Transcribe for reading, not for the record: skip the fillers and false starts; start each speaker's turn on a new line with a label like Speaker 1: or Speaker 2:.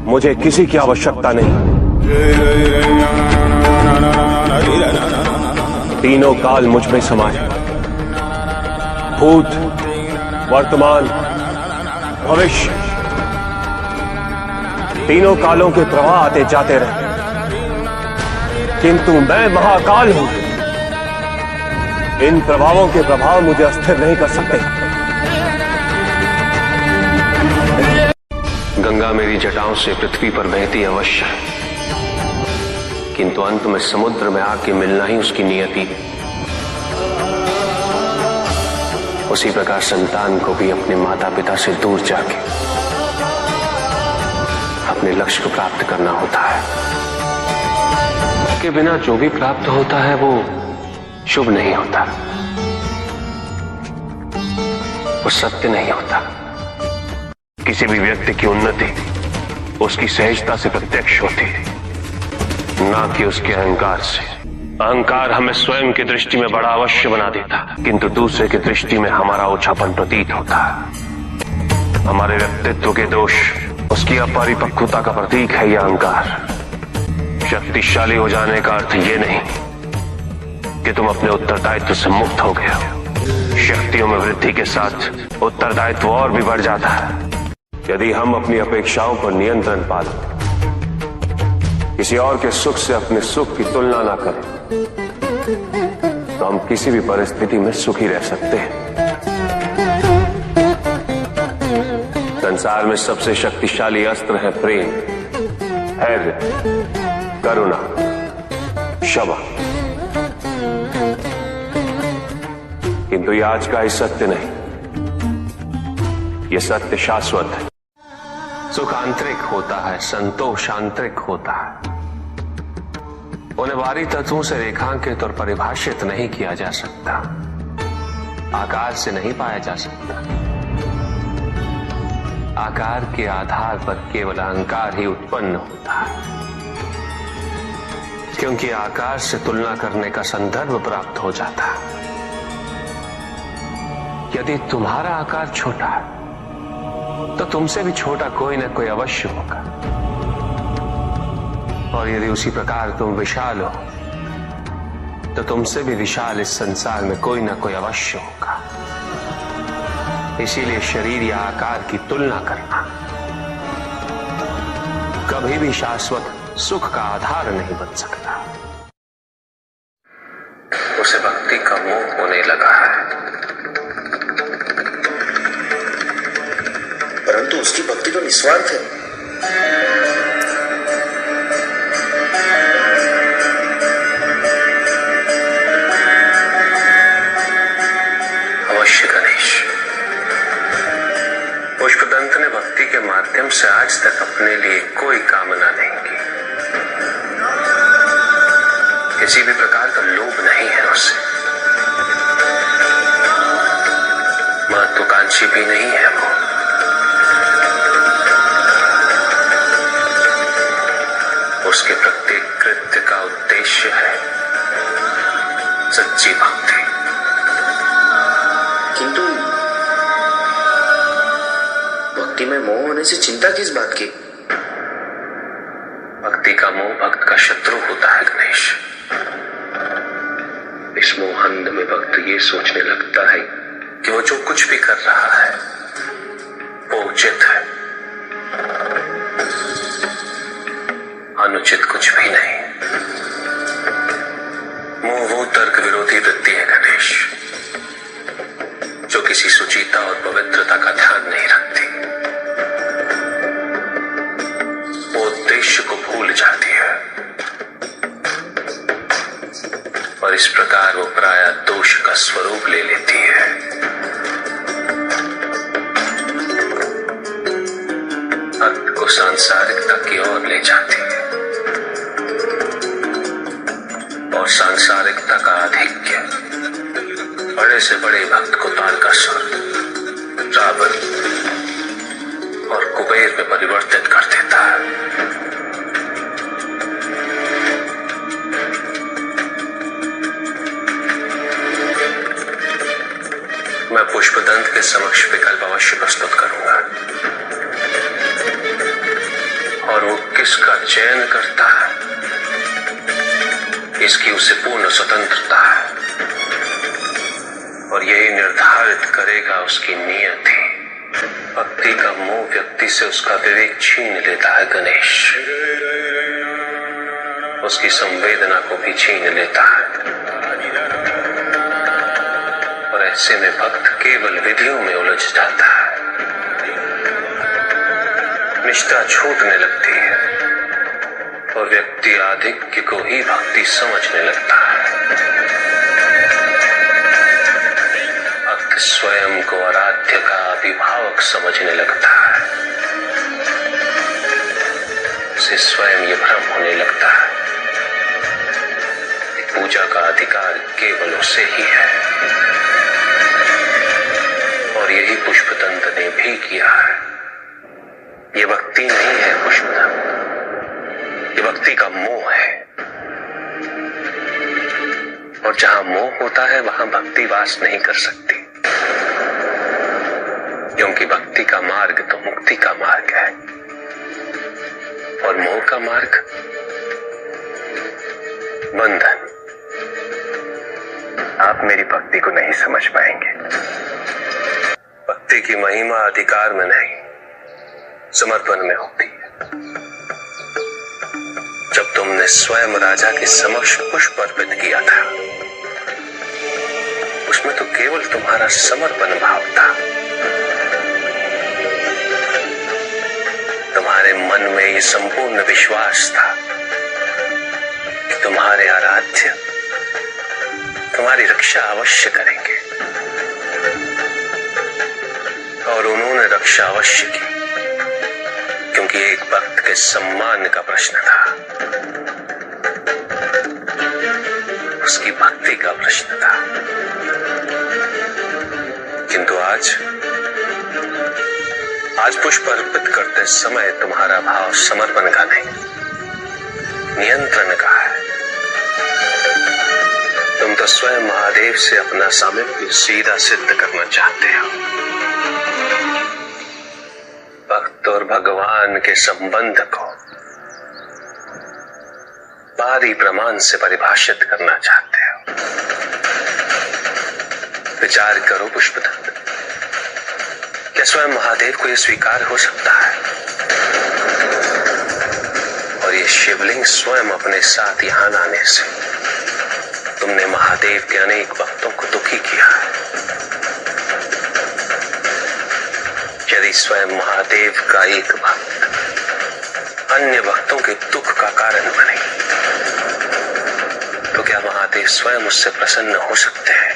Speaker 1: मुझे किसी की आवश्यकता नहीं। तीनों काल मुझ में समाये, भूत, वर्तमान, भविष्य। तीनों कालों के प्रवाह आते जाते रहे, किंतु मैं महाकाल हूं। इन प्रभावों के प्रभाव मुझे अस्थिर नहीं कर सकते। गंगा मेरी जटाओं से पृथ्वी पर बहती अवश्य है, किंतु अंत में समुद्र में आके मिलना ही उसकी नियति है। उसी प्रकार संतान को भी अपने माता पिता से दूर जाके अपने लक्ष्य को प्राप्त करना होता है। के बिना जो भी प्राप्त होता है वो शुभ नहीं होता, वो सत्य नहीं होता। किसी भी व्यक्ति की उन्नति उसकी सहजता से प्रत्यक्ष होती है, ना कि उसके अहंकार से। अहंकार हमें स्वयं की दृष्टि में बड़ा अवश्य बना देता, किंतु दूसरे की दृष्टि में हमारा ओछापन प्रतीत होता है। हमारे व्यक्तित्व के दोष, उसकी अपरिपक्वता का प्रतीक है यह अहंकार। शक्तिशाली हो जाने का अर्थ ये नहीं कि तुम अपने उत्तरदायित्व से मुक्त हो गए हो। शक्तियों में वृद्धि के साथ उत्तरदायित्व और भी बढ़ जाता है। यदि हम अपनी अपेक्षाओं पर नियंत्रण पालें, किसी और के सुख से अपने सुख की तुलना ना करें, तो हम किसी भी परिस्थिति में सुखी रह सकते हैं। संसार में सबसे शक्तिशाली अस्त्र है प्रेम, धैर्य, करुणा, क्षमा। किंतु ये आज का ही सत्य नहीं, ये सत्य शाश्वत है। सुख आंतरिक होता है, संतोष आंतरिक होता है। उन्हें बाहरी तत्वों से रेखांकित और परिभाषित नहीं किया जा सकता, आकार से नहीं पाया जा सकता। आकार के आधार पर केवल अहंकार ही उत्पन्न होता है, क्योंकि आकार से तुलना करने का संदर्भ प्राप्त हो जाता है। यदि तुम्हारा आकार छोटा है तो तुमसे भी छोटा कोई ना कोई अवश्य होगा, और यदि उसी प्रकार तुम विशाल हो तो तुमसे भी विशाल इस संसार में कोई ना कोई अवश्य होगा। इसीलिए शरीर या आकार की तुलना करना कभी भी शाश्वत सुख का आधार नहीं बन सकता। उसे भक्ति का मोह होने लगा है,
Speaker 2: परंतु उसकी भक्ति तो निस्वार्थ है।
Speaker 1: अवश्य गणेश, पुष्पदंत ने भक्ति के माध्यम से आज तक अपने लिए कोई कामना नहीं की। किसी भी प्रकार का लोभ नहीं है उसे, महत्वाकांक्षी भी नहीं है वो। उसके प्रत्येक कृत्य का उद्देश्य है सच्ची भक्ति।
Speaker 2: किंतु भक्ति में मोह होने से चिंता किस बात की?
Speaker 1: भक्ति का मोह भक्त का शत्रु होता है गणेश। इस मोहंध में भक्त ये सोचने लगता है कि वो जो कुछ भी कर रहा है वो उचित है, अनुचित कुछ भी नहीं। मोह वो तर्क विरोधी वृत्ति है गणेश, जो किसी सुचिता और पवित्रता का ध्यान नहीं रखती। वो उद्देश्य को भूल जाती है, और इस प्रकार वो प्रायः दोष का स्वरूप ले लेती है। भक्त को सांसारिकता की ओर ले जाती है, और सांसारिकता का आधिक्य बड़े से बड़े भक्त को तारकासुर, रावण और कुबेर में परिवर्तित कर देता है। मैं पुष्पदंत के समक्ष विकल्प अवश्य प्रस्तुत करूंगा, और चयन करता है, इसकी उसे पूर्ण स्वतंत्रता है और यही निर्धारित करेगा उसकी नियति। भक्ति का मोह व्यक्ति से उसका विवेक छीन लेता है गणेश, उसकी संवेदना को भी छीन लेता है और ऐसे में भक्त केवल विधियों में उलझ जाता है। निष्ठा छूटने लगती है और व्यक्ति आधिक्य को ही भक्ति समझने लगता है। भक्त स्वयं को आराध्य का अभिभावक समझने लगता है, उसे स्वयं ये भ्रम होने लगता है कि पूजा का अधिकार केवल उसे ही है। और यही पुष्पदंत ने भी किया है। ये भक्ति नहीं है पुष्पदंत, ये भक्ति का मोह है। और जहां मोह होता है वहां भक्ति वास नहीं कर सकती, क्योंकि भक्ति का मार्ग तो मुक्ति का मार्ग है और मोह का मार्ग बंधन।
Speaker 3: आप मेरी भक्ति को नहीं समझ पाएंगे।
Speaker 1: भक्ति की महिमा अधिकार में नहीं, समर्पण में होती है। जब तुमने स्वयं राजा के समक्ष पुष्प अर्पित किया था, उसमें तो केवल तुम्हारा समर्पण भाव था। तुम्हारे मन में ये संपूर्ण विश्वास था कि तुम्हारे आराध्य तुम्हारी रक्षा अवश्य करेंगे और उन्होंने रक्षा अवश्य की, क्योंकि एक भक्त के सम्मान का प्रश्न था, उसकी भक्ति का प्रश्न था। किंतु आज पुष्प अर्पित करते समय तुम्हारा भाव समर्पण का नहीं, नियंत्रण का है। तुम तो स्वयं महादेव से अपना सामीप्य सीधा सिद्ध करना चाहते हो। भक्त और भगवान के संबंध को बाहरी प्रमाण से परिभाषित करना चाहते हो। विचार करो पुष्पदंत, क्या स्वयं महादेव को यह स्वीकार हो सकता है? और ये शिवलिंग स्वयं अपने साथ यहां लाने से तुमने महादेव के अनेक भक्तों को दुखी किया है। यदि स्वयं महादेव का एक भक्त अन्य भक्तों के दुख का कारण बने, तो क्या महादेव स्वयं उससे प्रसन्न हो सकते हैं?